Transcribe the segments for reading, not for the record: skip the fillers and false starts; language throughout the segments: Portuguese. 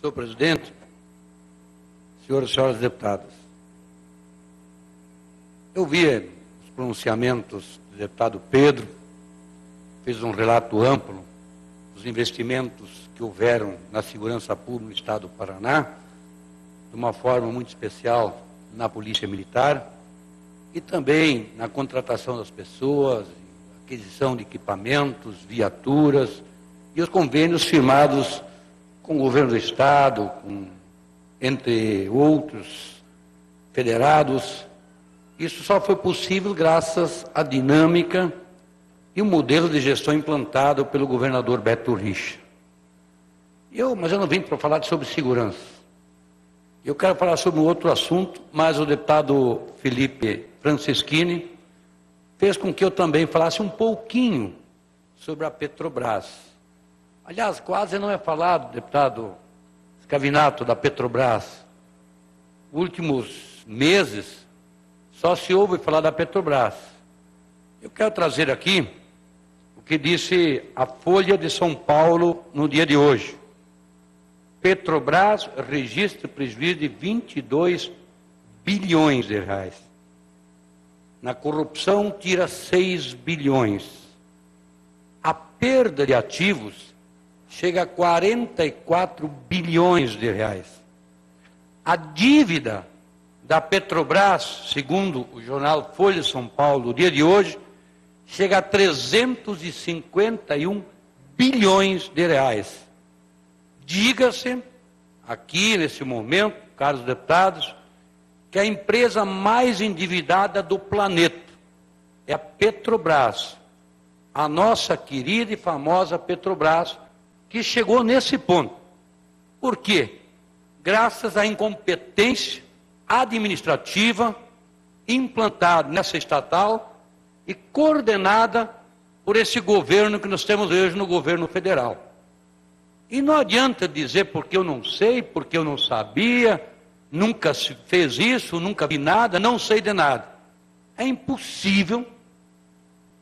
Senhor presidente, senhoras e senhores deputados, eu vi os pronunciamentos do deputado Pedro, fez um relato amplo dos investimentos que houveram na segurança pública no estado do Paraná, de uma forma muito especial na Polícia Militar e também na contratação das pessoas, aquisição de equipamentos, viaturas e os convênios firmados com o governo do estado, entre outros federados. Isso só foi possível graças à dinâmica e o modelo de gestão implantado pelo governador Beto Richa. Mas eu não vim para falar sobre segurança. Eu quero falar sobre um outro assunto, mas o deputado Felipe Francischini fez com que eu também falasse um pouquinho sobre a Petrobras. Aliás, quase não é falado, deputado Scavinato, da Petrobras. Últimos meses, só se ouve falar da Petrobras. Eu quero trazer aqui o que disse a Folha de São Paulo no dia de hoje. Petrobras registra prejuízo de 22 bilhões de reais. Na corrupção, tira 6 bilhões. A perda de ativos chega a 44 bilhões de reais. A dívida da Petrobras, segundo o jornal Folha de São Paulo, no dia de hoje, chega a 351 bilhões de reais. Diga-se, aqui nesse momento, caros deputados, que a empresa mais endividada do planeta é a Petrobras, a nossa querida e famosa Petrobras, que chegou nesse ponto. Por quê? Graças à incompetência administrativa implantada nessa estatal e coordenada por esse governo que nós temos hoje no governo federal. E não adianta dizer porque eu não sei, porque eu não sabia, nunca se fez isso, nunca vi nada, não sei de nada. É impossível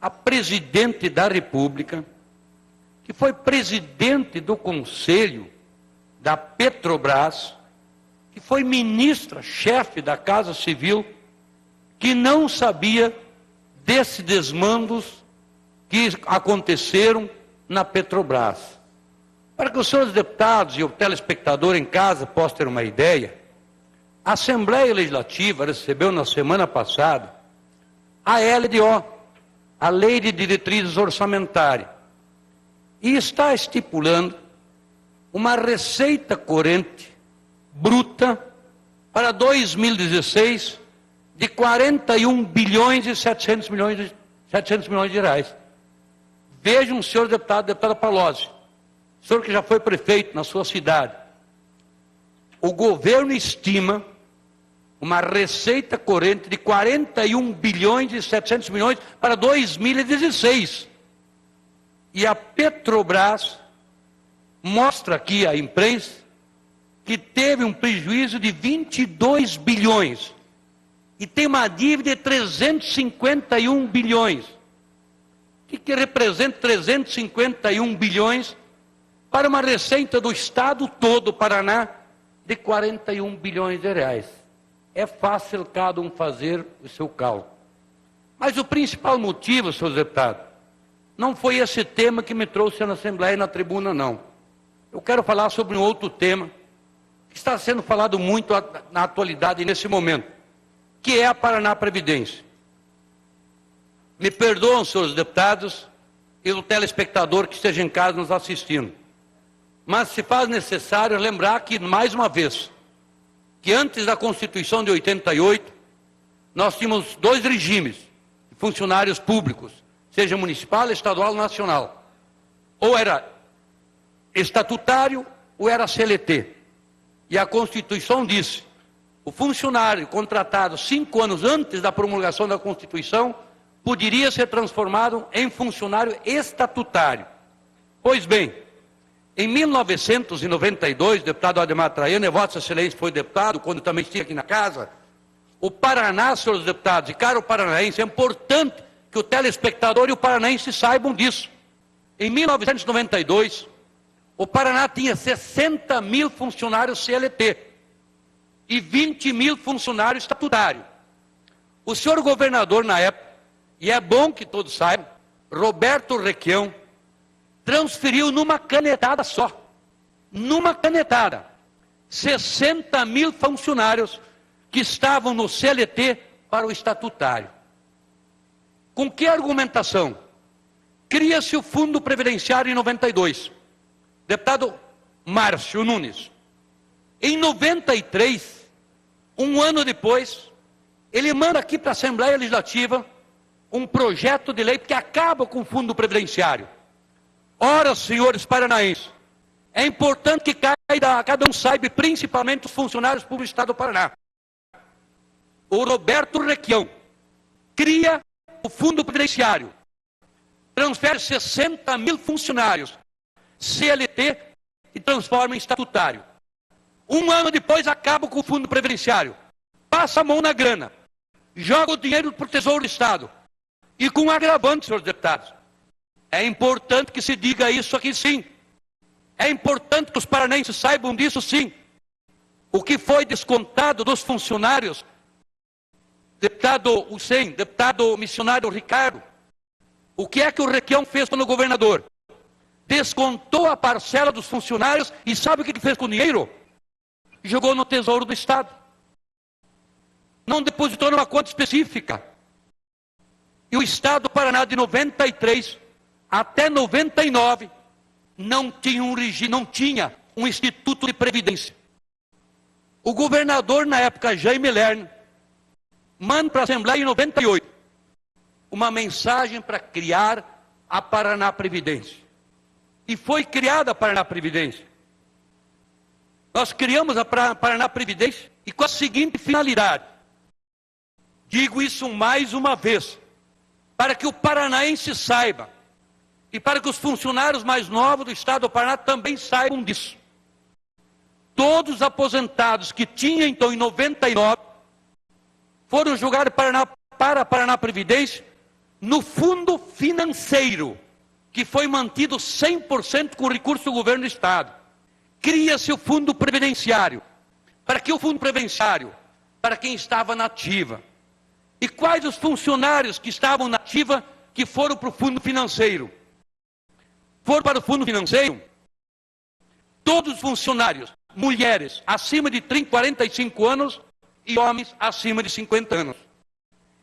a presidente da República, que foi presidente do Conselho da Petrobras, que foi ministra, chefe da Casa Civil, que não sabia desses desmandos que aconteceram na Petrobras. Para que os senhores deputados e o telespectador em casa possam ter uma ideia, a Assembleia Legislativa recebeu na semana passada a LDO, a Lei de Diretrizes Orçamentárias, e está estipulando uma receita corrente bruta para 2016 de 41 bilhões e 700 milhões de reais. Vejam, senhor deputado, deputada Palozzi, o senhor que já foi prefeito na sua cidade, o governo estima uma receita corrente de 41 bilhões e 700 milhões para 2016. E a Petrobras mostra aqui à imprensa que teve um prejuízo de 22 bilhões e tem uma dívida de 351 bilhões. O que representa 351 bilhões para uma receita do estado todo, Paraná, de 41 bilhões de reais. É fácil cada um fazer o seu cálculo. Mas o principal motivo, senhores deputados, não foi esse tema que me trouxe na Assembleia e na tribuna, não. Eu quero falar sobre um outro tema que está sendo falado muito na atualidade nesse momento, que é a Paraná Previdência. Me perdoam, senhores deputados, e o telespectador que esteja em casa nos assistindo. Mas se faz necessário lembrar que, mais uma vez, que antes da Constituição de 88, nós tínhamos dois regimes de funcionários públicos, seja municipal, estadual ou nacional. Ou era estatutário ou era CLT. E a Constituição disse, o funcionário contratado 5 anos antes da promulgação da Constituição poderia ser transformado em funcionário estatutário. Pois bem, em 1992, o deputado Ademar Traiano, e Vossa Excelência foi deputado, quando também estive aqui na casa, o Paraná, senhores deputados, e caro paranaense, é importante que o telespectador e o paranaense saibam disso. Em 1992, o Paraná tinha 60 mil funcionários CLT e 20 mil funcionários estatutários. O senhor governador na época, e é bom que todos saibam, Roberto Requião, transferiu numa canetada só, 60 mil funcionários que estavam no CLT para o estatutário. Com que argumentação? Cria-se o Fundo Previdenciário em 92. Deputado Márcio Nunes. Em 93, um ano depois, ele manda aqui para a Assembleia Legislativa um projeto de lei que acaba com o Fundo Previdenciário. Ora, senhores paranaenses, é importante que cada um saiba, principalmente os funcionários públicos do Estado do Paraná. O Roberto Requião cria o Fundo Previdenciário, transfere 60 mil funcionários CLT e transforma em estatutário. Um ano depois acaba com o Fundo Previdenciário, passa a mão na grana, joga o dinheiro para o Tesouro do Estado. E com agravante, senhores deputados. É importante que se diga isso aqui, sim. É importante que os paranaenses saibam disso, sim. O que foi descontado dos funcionários, deputado Hussein, deputado missionário Ricardo, o que é que o Requião fez quando governador? Descontou a parcela dos funcionários e sabe o que fez com o dinheiro? Jogou no Tesouro do Estado. Não depositou numa conta específica. E o Estado do Paraná, de 93 até 99, não tinha um Instituto de Previdência. O governador, na época, Jaime Lerner, manda para a Assembleia em 98 uma mensagem para criar a Paraná Previdência. E foi criada a Paraná Previdência. Nós criamos a Paraná Previdência e com a seguinte finalidade. Digo isso mais uma vez, para que o paranaense saiba, e para que os funcionários mais novos do Estado do Paraná também saibam disso. Todos os aposentados que tinham, então, em 99, foram jogados para a Paraná Previdência no fundo financeiro, que foi mantido 100% com o recurso do governo do Estado. Cria-se o Fundo Previdenciário. Para que o Fundo Previdenciário? Para quem estava na ativa. E quais os funcionários que estavam na ativa que foram para o Fundo Financeiro? Foram para o Fundo Financeiro todos os funcionários, mulheres acima de 45 anos e homens acima de 50 anos.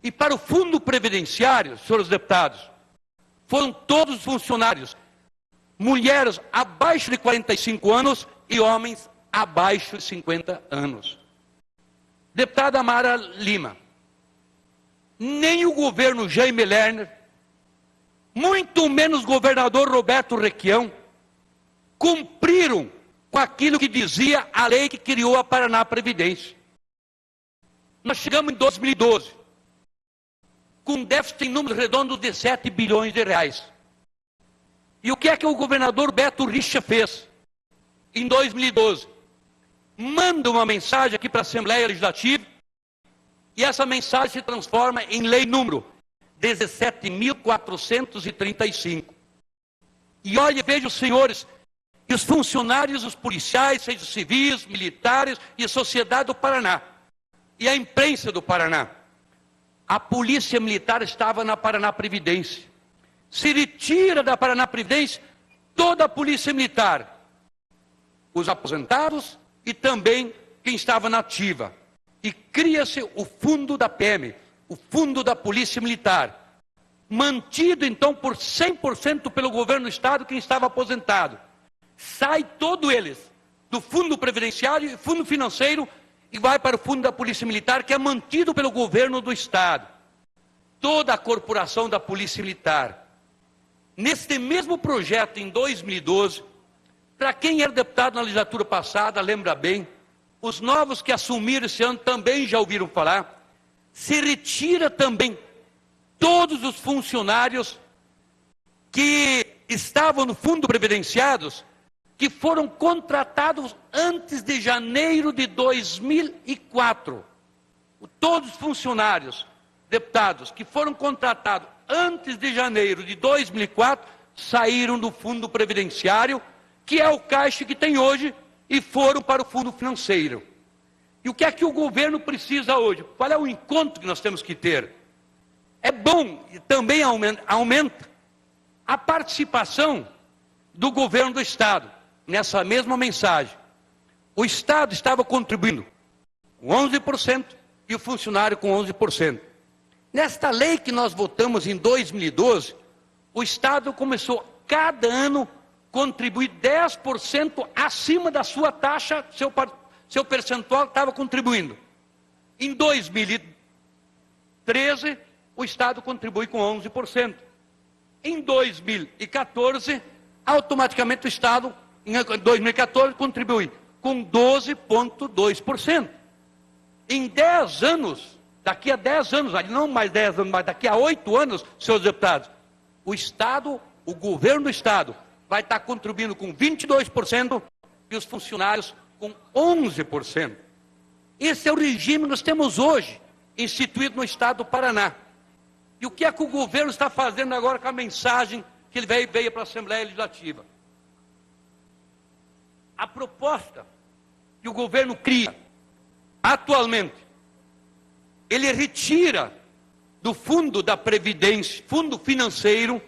E para o Fundo Previdenciário, senhores deputados, foram todos os funcionários, mulheres abaixo de 45 anos e homens abaixo de 50 anos. Deputada Mara Lima, nem o governo Jaime Lerner, muito menos o governador Roberto Requião, cumpriram com aquilo que dizia a lei que criou a Paraná Previdência. Nós chegamos em 2012, com um déficit em números redondos de 7 bilhões de reais. E o que é que o governador Beto Richa fez? Em 2012, manda uma mensagem aqui para a Assembleia Legislativa, e essa mensagem se transforma em lei número 17.435. E olha, vejam, senhores, e os funcionários, os policiais, sejam civis, militares e a sociedade do Paraná, e a imprensa do Paraná. A polícia militar estava na Paraná Previdência. Se retira da Paraná Previdência toda a polícia militar, os aposentados e também quem estava na ativa. E cria-se o fundo da PM, o fundo da Polícia Militar, mantido então por 100% pelo governo do Estado, quem estava aposentado. Sai todos eles do Fundo Previdenciário e Fundo Financeiro e vai para o Fundo da Polícia Militar, que é mantido pelo governo do Estado. Toda a corporação da Polícia Militar. Neste mesmo projeto, em 2012, para quem era deputado na legislatura passada, lembra bem, os novos que assumiram esse ano também já ouviram falar, se retira também todos os funcionários que estavam no fundo previdenciados, que foram contratados antes de janeiro de 2004. Todos os funcionários, deputados, que foram contratados antes de janeiro de 2004, saíram do fundo previdenciário, que é o caixa que tem hoje, e foram para o fundo financeiro. E o que é que o governo precisa hoje? Qual é o encontro que nós temos que ter? É bom, e também aumenta a participação do governo do Estado, nessa mesma mensagem. O Estado estava contribuindo com 11% e o funcionário com 11%. Nesta lei que nós votamos em 2012, o Estado começou cada ano contribuir 10% acima da sua taxa, seu percentual estava contribuindo. Em 2013, o Estado contribui com 11%. Em 2014, automaticamente o Estado, em 2014, contribui com 12,2%. Em 10 anos, daqui a 10 anos, não mais 10 anos, mas daqui a 8 anos, senhores deputados, o Estado, o governo do Estado, vai estar contribuindo com 22% e os funcionários com 11%. Esse é o regime que nós temos hoje, instituído no Estado do Paraná. E o que é que o governo está fazendo agora com a mensagem que ele veio para a Assembleia Legislativa? A proposta que o governo cria atualmente, ele retira do fundo da Previdência, fundo financeiro,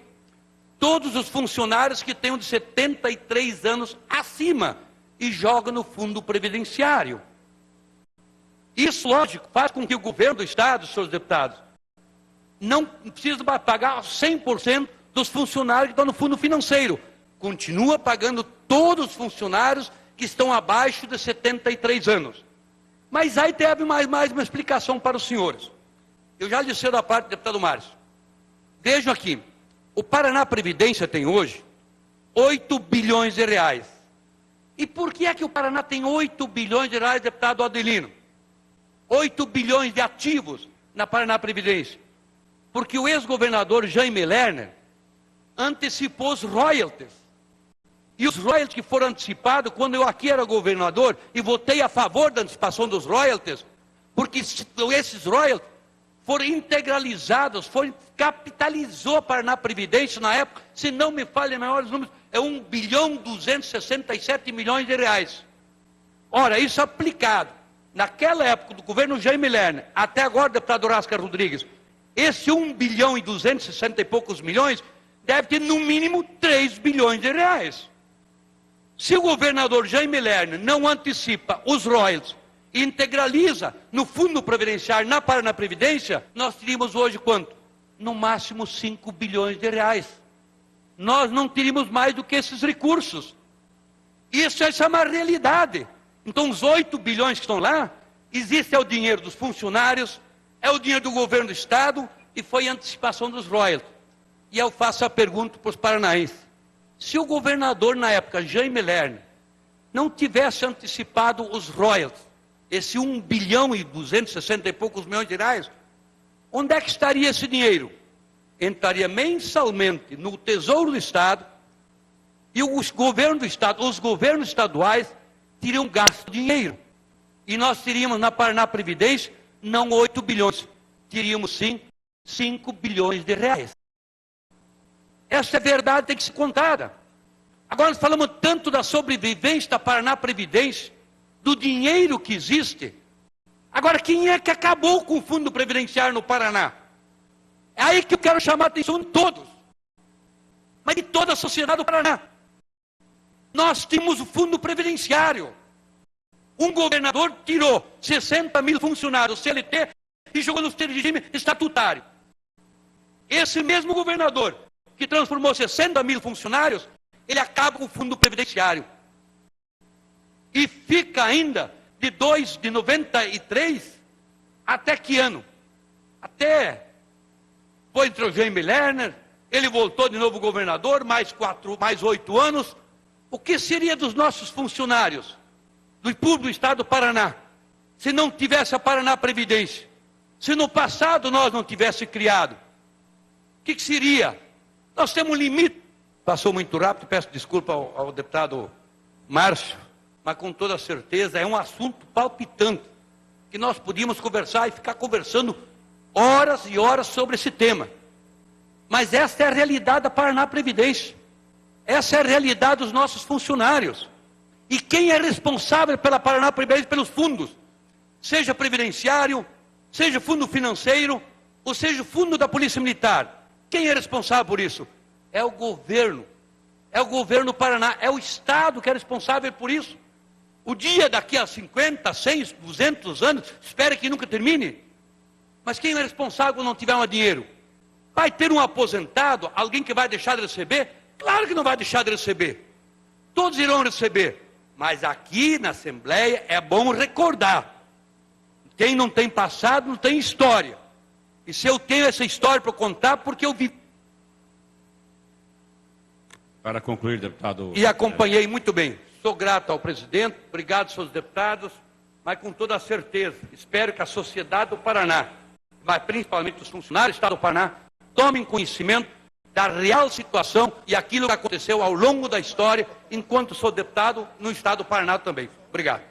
todos os funcionários que tenham de 73 anos acima e joga no fundo previdenciário. Isso, lógico, faz com que o governo do Estado, senhores deputados, não precisa pagar 100% dos funcionários que estão no fundo financeiro. Continua pagando todos os funcionários que estão abaixo de 73 anos. Mas aí teve mais uma explicação para os senhores. Eu já disse da parte do deputado Márcio. Vejam aqui, o Paraná Previdência tem hoje 8 bilhões de reais. E por que é que o Paraná tem 8 bilhões de reais, deputado Adelino? 8 bilhões de ativos na Paraná Previdência. Porque o ex-governador Jaime Lerner antecipou os royalties. E os royalties que foram antecipados, quando eu aqui era governador e votei a favor da antecipação dos royalties, porque esses royalties foram integralizados, capitalizou a Paraná Previdência na época, se não me falha maiores números, é 1 bilhão 267 milhões de reais. Ora, isso aplicado naquela época do governo Jaime Lerner, até agora, deputado Horácio Rodrigues, esse 1 bilhão e 260 e poucos milhões deve ter no mínimo 3 bilhões de reais. Se o governador Jaime Lerner não antecipa os royalties e integraliza no fundo previdenciário, na Paraná Previdência, nós teríamos hoje quanto? No máximo 5 bilhões de reais. Nós não teríamos mais do que esses recursos. Essa é uma realidade. Então os 8 bilhões que estão lá, existe o dinheiro dos funcionários, é o dinheiro do governo do Estado e foi a antecipação dos royalties. E eu faço a pergunta para os paranaenses. Se o governador, na época, Jaime Lerner, não tivesse antecipado os royalties, esse 1 bilhão e 260 e poucos milhões de reais, onde é que estaria esse dinheiro? Entraria mensalmente no Tesouro do Estado e os governos do Estado, os governos estaduais, teriam gasto dinheiro. E nós teríamos na Paraná Previdência, não 8 bilhões, teríamos sim 5 bilhões de reais. Essa é verdade, tem que ser contada. Agora nós falamos tanto da sobrevivência da Paraná Previdência, do dinheiro que existe. Agora, quem é que acabou com o fundo previdenciário no Paraná? É aí que eu quero chamar a atenção de todos, mas de toda a sociedade do Paraná. Nós tínhamos o fundo previdenciário. Um governador tirou 60 mil funcionários CLT e jogou no regime estatutário. Esse mesmo governador que transformou 60 mil funcionários, ele acaba com o fundo previdenciário. E fica ainda de 93 até que ano? Até foi entre o Jaime Lerner, ele voltou de novo governador, mais 8 anos. O que seria dos nossos funcionários, do público do Estado do Paraná, se não tivesse a Paraná Previdência? Se no passado nós não tivesse criado, o que seria? Nós temos um limite. Passou muito rápido, peço desculpa ao deputado Márcio, mas com toda certeza é um assunto palpitante, que nós podíamos conversar e ficar conversando horas e horas sobre esse tema. Mas esta é a realidade da Paraná Previdência. Essa é a realidade dos nossos funcionários. E quem é responsável pela Paraná Primeiro pelos fundos? Seja previdenciário, seja fundo financeiro, ou seja o fundo da Polícia Militar. Quem é responsável por isso? É o governo. É o governo do Paraná, é o Estado que é responsável por isso. O dia daqui a 50, 100, 200 anos, espera que nunca termine. Mas quem é responsável quando não tiver mais dinheiro? Vai ter um aposentado, alguém que vai deixar de receber? Claro que não vai deixar de receber. Todos irão receber. Mas aqui na Assembleia é bom recordar. Quem não tem passado não tem história. E se eu tenho essa história para contar, porque eu vi. Para concluir, deputado. E acompanhei muito bem. Sou grato ao presidente, obrigado, seus deputados, mas com toda a certeza, espero que a sociedade do Paraná, mas principalmente os funcionários do Estado do Paraná, tomem conhecimento da real situação e aquilo que aconteceu ao longo da história, enquanto sou deputado no Estado do Paraná também. Obrigado.